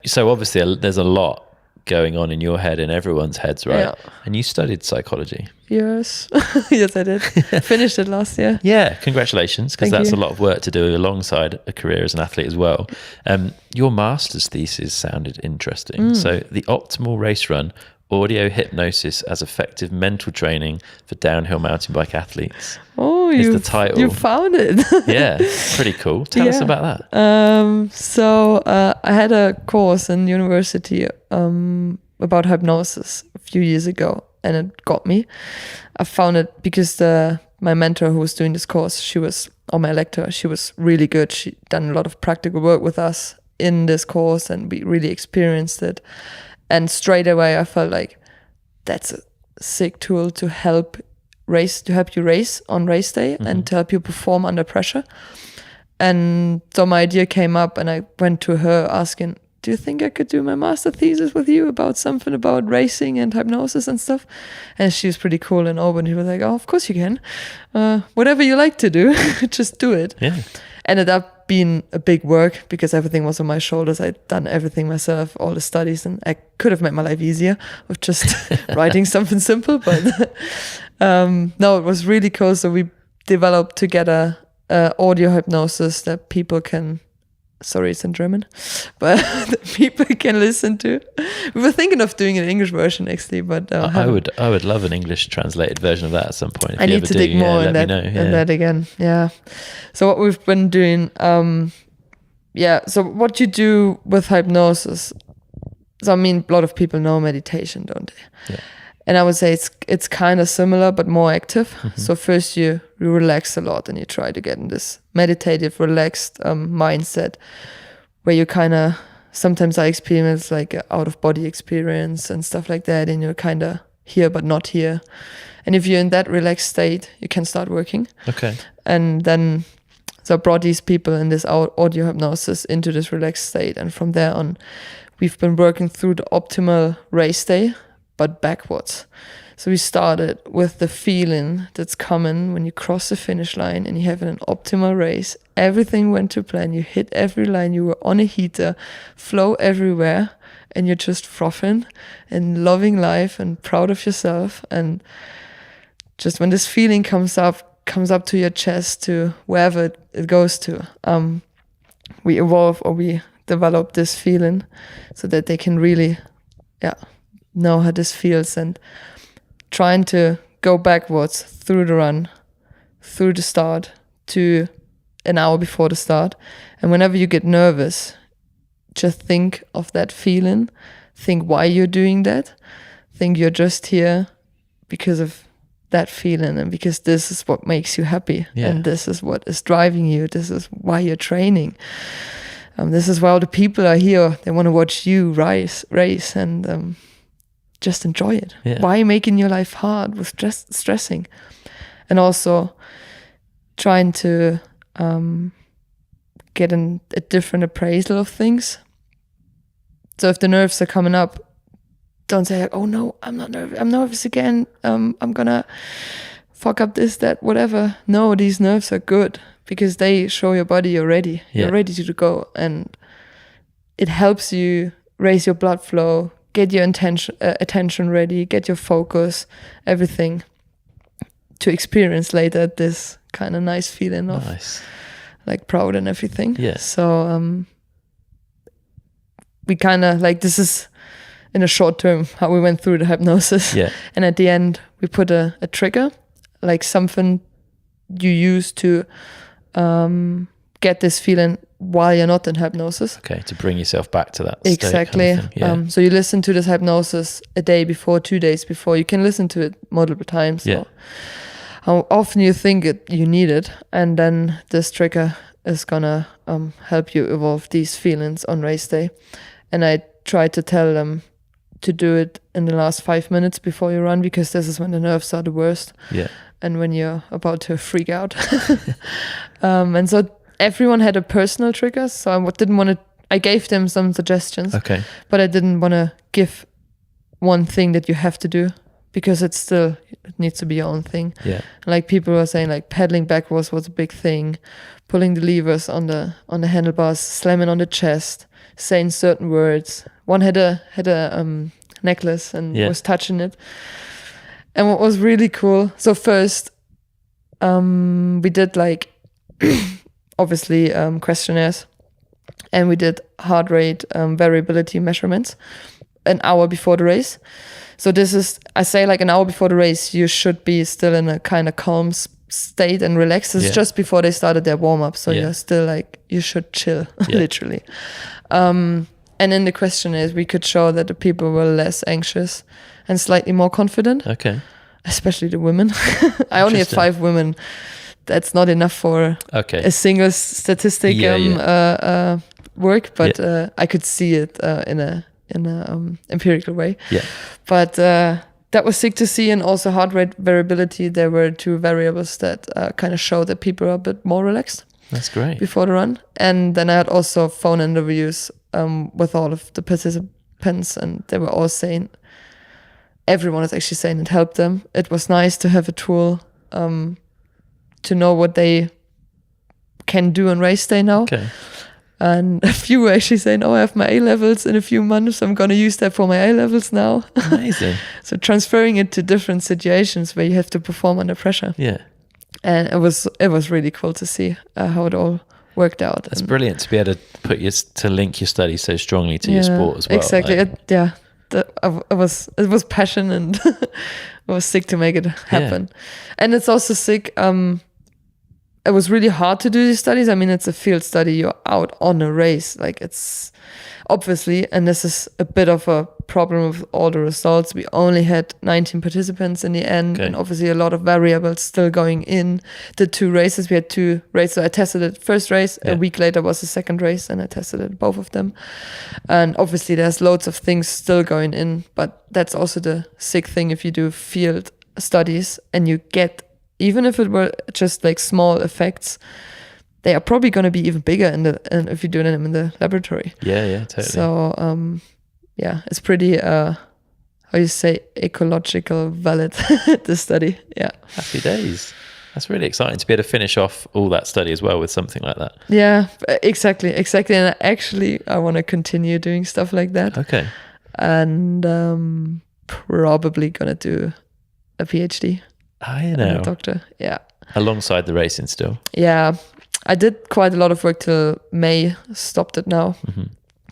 So obviously there's a lot going on in your head and everyone's heads, right? Yeah. And you studied psychology. Yes. Yes, I did. Finished it last year. Yeah, congratulations, because Thank that's you. a lot of work to do alongside a career as an athlete as well. Your master's thesis sounded interesting. So the optimal race run, audio hypnosis as effective mental training for downhill mountain bike athletes. Oh, is the title. You found it. Yeah, pretty cool. Tell us about that. So I had a course in university about hypnosis a few years ago, and it got me. I found it because my mentor who was doing this course, my lecturer, she was really good. She'd done a lot of practical work with us in this course, and we really experienced it. And straight away, I felt like that's a sick tool to help you race on race day and to help you perform under pressure. And so my idea came up, and I went to her asking, do you think I could do my master thesis with you about something about racing and hypnosis and stuff? And she was pretty cool and open. She was like, oh, of course you can. Whatever you like to do, just do it. Yeah. Ended up being a big work because everything was on my shoulders. I'd done everything myself, all the studies, and I could have made my life easier with just writing something simple. But no, it was really cool. So we developed together audio hypnosis that people can, sorry, it's in German, but that people can listen to. We were thinking of doing an English version actually, but I would love an English translated version of that at some point. If I you need ever to do, dig more let in me know. in that again. Yeah. So what we've been doing, so what you do with hypnosis. So I mean, a lot of people know meditation, don't they? Yeah. And I would say it's kind of similar, but more active. So first you relax a lot and you try to get in this meditative, relaxed mindset where you kind of, sometimes I experience like an out-of-body experience and stuff like that, and you're kind of here but not here. And if you're in that relaxed state, you can start working. Okay. And then, so I brought these people in this audio hypnosis into this relaxed state. And from there on, we've been working through the optimal race day, but backwards. So we started with the feeling that's coming when you cross the finish line and you have an optimal race. Everything went to plan. You hit every line. You were on a heater, flow everywhere, and you're just frothing and loving life and proud of yourself. And just when this feeling comes up to your chest, to wherever it goes to, we develop this feeling so that they can really, know how this feels, and trying to go backwards through the run, through the start to an hour before the start. And whenever you get nervous, just think of that feeling, think why you're doing that, think you're just here because of that feeling and because this is what makes you happy. And this is what is driving you. This is why you're training. This is why all the people are here. They want to watch you race and just enjoy it. Yeah. Why making your life hard with stressing? And also trying to get a different appraisal of things. So if the nerves are coming up, don't say like, oh no, I'm not nervous. I'm nervous again. I'm gonna fuck up this, that, whatever. No, these nerves are good because they show your body you're ready. Yeah. You're ready to go, and it helps you raise your blood flow, get your attention ready, get your focus, everything to experience later this kind of nice feeling of like proud and everything. Yeah. So we kind of like, this is in a short term how we went through the hypnosis. Yeah. And at the end we put a trigger, like something you use to get this feeling while you're not in hypnosis. Okay, to bring yourself back to that exactly. state kind of thing. So you listen to this hypnosis a day before, 2 days before. You can listen to it multiple times. Yeah. So how often you think you need it, and then this trigger is gonna help you evolve these feelings on race day. And I try to tell them to do it in the last 5 minutes before you run, because this is when the nerves are the worst. Yeah. And when you're about to freak out. And so everyone had a personal trigger, so I didn't want to, I gave them some suggestions. Okay. But I didn't want to give one thing that you have to do, because it needs to be your own thing. Yeah. Like people were saying, like pedaling backwards was a big thing, pulling the levers on the handlebars, slamming on the chest, saying certain words. One had a necklace and was touching it. And what was really cool, so first we did like obviously questionnaires, and we did heart rate variability measurements an hour before the race. So this is, I say, like an hour before the race, you should be still in a kind of calm state and relaxed. It's just before they started their warm-up, so you're still like, you should chill, literally. And in the questionnaires, we could show that the people were less anxious and slightly more confident. Okay. Especially the women. I only had 5 women. That's not enough for a single statistic work, but I could see it in a empirical way. Yeah. But that was sick to see, and also heart rate variability. There were 2 variables that kind of show that people are a bit more relaxed. That's great. Before the run. And then I had also phone interviews with all of the participants, and they were all saying, everyone is actually saying it helped them. It was nice to have a tool to know what they can do on race day now. Okay. And a few were actually saying, I have my A levels in a few months. I'm going to use that for my A levels now. Amazing. So transferring it to different situations where you have to perform under pressure. Yeah. And it was really cool to see how it all worked out. That's brilliant to be able to link your study so strongly to your sport as well. Exactly. Like, it was passion, and it was sick to make it happen. And it's also sick. It was really hard to do these studies. I mean, it's a field study. You're out on a race. Like, it's obviously, and this is a bit of a problem with all the results. We only had 19 participants in the end, and obviously a lot of variables still going in. The 2 races, we had 2 races. So I tested it first race. A week later was the second race, and I tested it both of them. And obviously there's loads of things still going in, but that's also the sick thing if you do field studies and you get, even if it were just like small effects, they are probably going to be even bigger if you do them in the laboratory. Yeah, totally. So, it's pretty, how you say, ecological valid, the study. Yeah. Happy days. That's really exciting to be able to finish off all that study as well with something like that. Yeah, exactly. And I want to continue doing stuff like that. Okay. And probably going to do a PhD. I know. A doctor, yeah. Alongside the racing still. Yeah. I did quite a lot of work till May, stopped it now. Mm-hmm.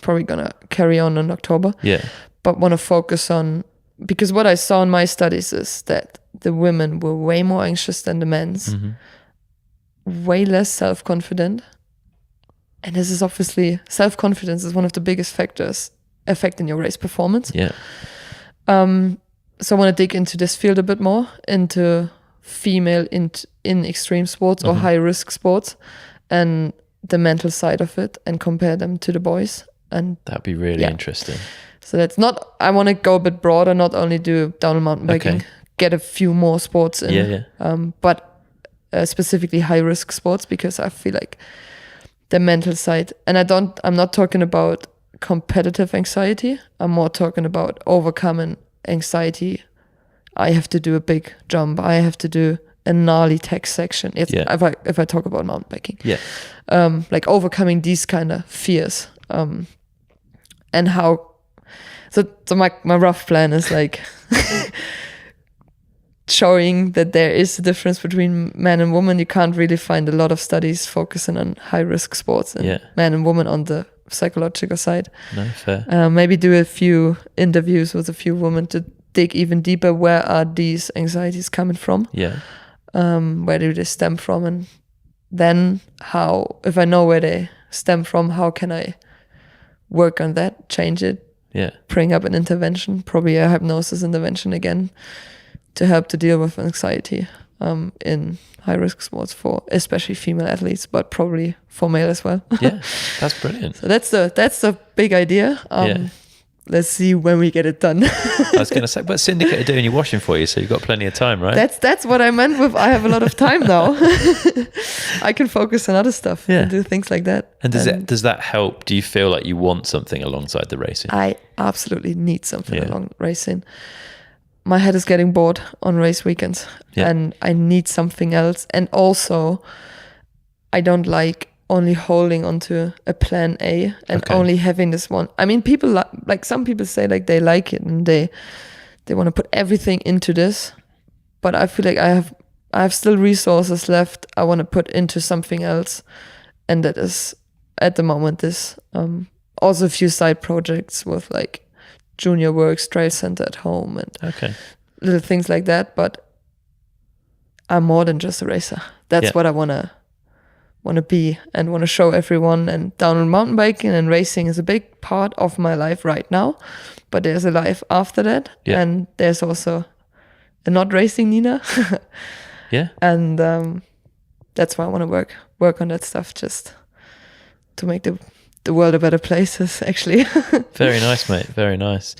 Probably gonna carry on in October. Yeah. But want to focus on, because what I saw in my studies is that the women were way more anxious than the men's, way less self-confident. And this is obviously, self-confidence is one of the biggest factors affecting your race performance. Yeah. So I want to dig into this field a bit more, into female in extreme sports or high risk sports, and the mental side of it, and compare them to the boys. And that'd be really interesting. So that's not, I want to go a bit broader, not only do downhill mountain biking, get a few more sports in, but specifically high risk sports, because I feel like the mental side, and I'm not talking about competitive anxiety. I'm more talking about overcoming anxiety. I have to do a big jump. I have to do a gnarly tech section. If I talk about mountain biking, like overcoming these kind of fears, and how. So my rough plan is like showing that there is a difference between man and woman. You can't really find a lot of studies focusing on high risk sports and man and woman on the psychological side. No, fair. Maybe do a few interviews with a few women to dig even deeper. Where are these anxieties coming from? Yeah. Where do they stem from? And then how, if I know where they stem from, how can I work on that, change it, bring up an intervention, probably a hypnosis intervention again, to help to deal with anxiety in high-risk sports for especially female athletes, but probably for male as well. Yeah, that's brilliant. So that's the big idea. Let's see when we get it done. I was going to say, but Syndicate are doing your washing for you, so you've got plenty of time, right? That's what I meant with I have a lot of time now. I can focus on other stuff and do things like that. And does that help? Do you feel like you want something alongside the racing? I absolutely need something along racing. My head is getting bored on race weekends, and I need something else. And also, I don't like only holding onto a plan A and Okay. only having this one. I mean, people like some people say like they like it and they want to put everything into this, but I feel like I have still resources left I want to put into something else, and that is at the moment this also a few side projects with like junior works, trail center at home, and Okay. little things like that. But I'm more than just a racer. That's what I want to be and want to show everyone. And downhill mountain biking and racing is a big part of my life right now, but there's a life after that. Yeah. And there's also a not racing Nina. Yeah. And that's why I want to work on that stuff, just to make the world a better place, actually. Very nice, mate. Very nice.